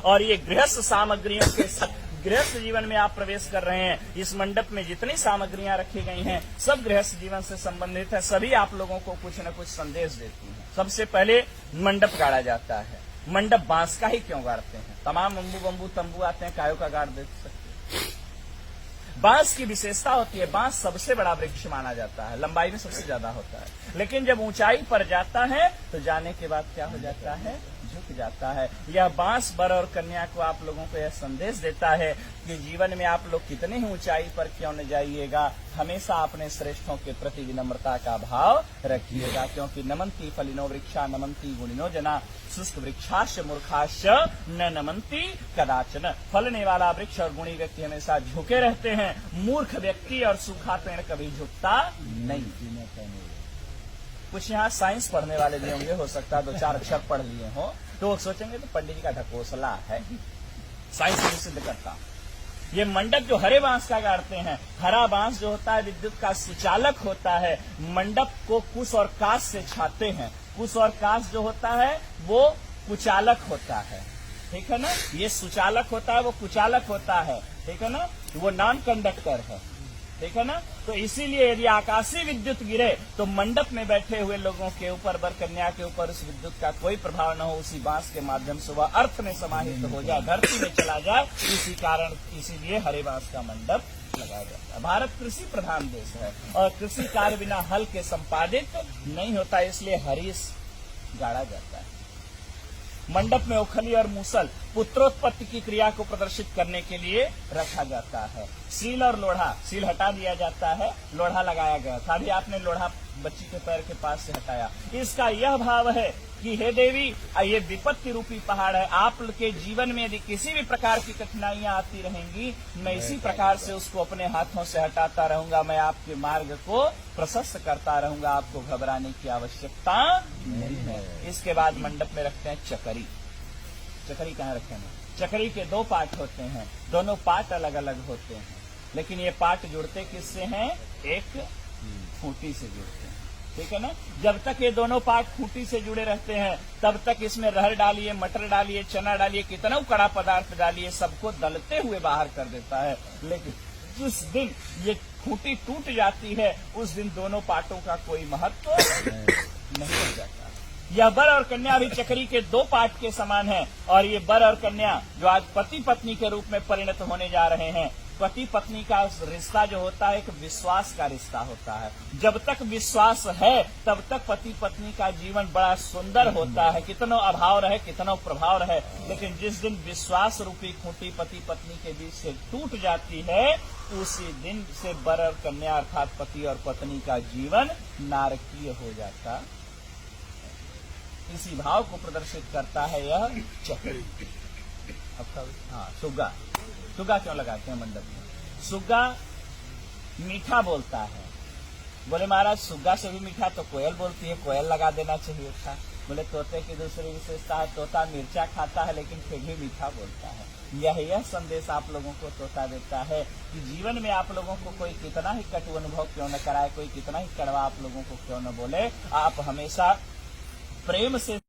और ये गृहस्थ सामग्रियों के साथ गृहस्थ जीवन में आप प्रवेश कर रहे हैं। इस मंडप में जितनी सामग्रियां रखी गई हैं सब गृहस्थ जीवन से संबंधित है, सभी आप लोगों को कुछ न कुछ संदेश देती हैं। सबसे पहले मंडप गाड़ा जाता है। मंडप बांस का ही क्यों गाड़ते हैं? तमाम बम्बू तंबू आते हैं, कायों का गाड़ दे सकते हैं। बांस की विशेषता होती है, बांस सबसे बड़ा वृक्ष माना जाता है, लंबाई में सबसे ज्यादा होता है, लेकिन जब ऊंचाई पर जाता है तो जाने के बाद क्या हो जाता है? झुक जाता है। यह बांस वर और कन्या को आप लोगों को यह संदेश देता है कि जीवन में आप लोग कितनी ही ऊंचाई पर क्यों न जाइएगा, हमेशा अपने श्रेष्ठों के प्रति विनम्रता का भाव रखिएगा, क्योंकि नमंती फलिनो वृक्षा नमंती गुणिनो जना शुष्क वृक्षाश मूर्खाश न नमंती कदाचन। फलने वाला वृक्ष और गुणी व्यक्ति हमेशा झुके रहते हैं, मूर्ख व्यक्ति और सूखा पेड़ कभी झुकता नहीं। कुछ यहाँ साइंस पढ़ने वाले भी होंगे, हो सकता है 2-4 अक्षर पढ़ लिए हो तो वो सोचेंगे तो पंडित जी का ढकोसला है, साइंस भी सिद्ध करता। ये मंडप जो हरे बांस का गाड़ते हैं, हरा बांस जो होता है विद्युत का सुचालक होता है। मंडप को कुश और काश से छाते हैं। कुश और काश जो होता है वो कुचालक होता है, ठीक है ना। ये सुचालक होता है, वो कुचालक होता है, ठीक है ना। वो नॉन कंडक्टर है, ठीक है ना। तो इसीलिए यदि आकाशीय विद्युत गिरे तो मंडप में बैठे हुए लोगों के ऊपर, वर कन्या के ऊपर उस विद्युत का कोई प्रभाव न हो, उसी बांस के माध्यम से वह अर्थ में समाहित हो जाए, धरती में चला जाए। इसी कारण इसीलिए हरे बांस का मंडप लगाया जाता है। भारत कृषि प्रधान देश है और कृषि कार्य बिना हल के संपादित नहीं होता, इसलिए हरीश गाड़ा जाता है। मंडप में ओखली और मूसल पुत्रोत्पत्ति की क्रिया को प्रदर्शित करने के लिए रखा जाता है। सील और लोढ़ा, सील हटा दिया जाता है, लोढ़ा लगाया गया था। अभी आपने लोढ़ा बच्ची के पैर के पास से हटाया। इसका यह भाव है कि हे देवी, ये विपत्ति रूपी पहाड़ है, आप के जीवन में यदि किसी भी प्रकार की कठिनाइयां आती रहेंगी, मैं इसी प्रकार से उसको अपने हाथों से हटाता रहूंगा, मैं आपके मार्ग को प्रशस्त करता रहूंगा, आपको घबराने की आवश्यकता नहीं है। इसके बाद मंडप में रखते हैं चकरी। चकरी कहाँ रखे हैं? चकरी के 2 पार्ट होते हैं, दोनों पार्ट अलग अलग होते हैं, लेकिन ये पार्ट जुड़ते किससे हैं? एक खूंटी से जुड़ते हैं, ठीक है ना। जब तक ये दोनों पार्ट खूंटी से जुड़े रहते हैं तब तक इसमें रहर डालिए, मटर डालिए, चना डालिए, कितना कड़ा पदार्थ डालिए, सबको दलते हुए बाहर कर देता है। लेकिन जिस दिन ये खूंटी टूट जाती है उस दिन दोनों पार्टों का कोई महत्व नहीं रह जाता। यह वर और कन्या भी चकरी के 2 पार्ट के समान है, और ये वर और कन्या जो आज पति पत्नी के रूप में परिणत होने जा रहे हैं, पति पत्नी का रिश्ता जो होता है एक विश्वास का रिश्ता होता है। जब तक विश्वास है तब तक पति पत्नी का जीवन बड़ा सुंदर होता है, कितनो अभाव रहे, कितनो प्रभाव रहे। लेकिन जिस दिन विश्वास रूपी खूंटी पति पत्नी के बीच से टूट जाती है उसी दिन से वर और कन्या अर्थात पति और पत्नी का जीवन नारकीय हो जाता। इसी भाव को प्रदर्शित करता है यह चक्र। हाँ, सुग्गा। सुग्गा क्यों लगाते हैं मंडप में? सुग्गा मीठा बोलता है। बोले महाराज सुग्गा से भी मीठा तो कोयल बोलती है, कोयल लगा देना चाहिए था। बोले तोते की दूसरी विशेषता है, तोता मिर्चा खाता है लेकिन फिर भी मीठा बोलता है। यह संदेश आप लोगों को तोता देता है कि जीवन में आप लोगों को कोई कितना ही कटु अनुभव क्यों न कराए, कोई कितना ही कड़वा आप लोगों को क्यों न बोले, आप हमेशा प्रेम से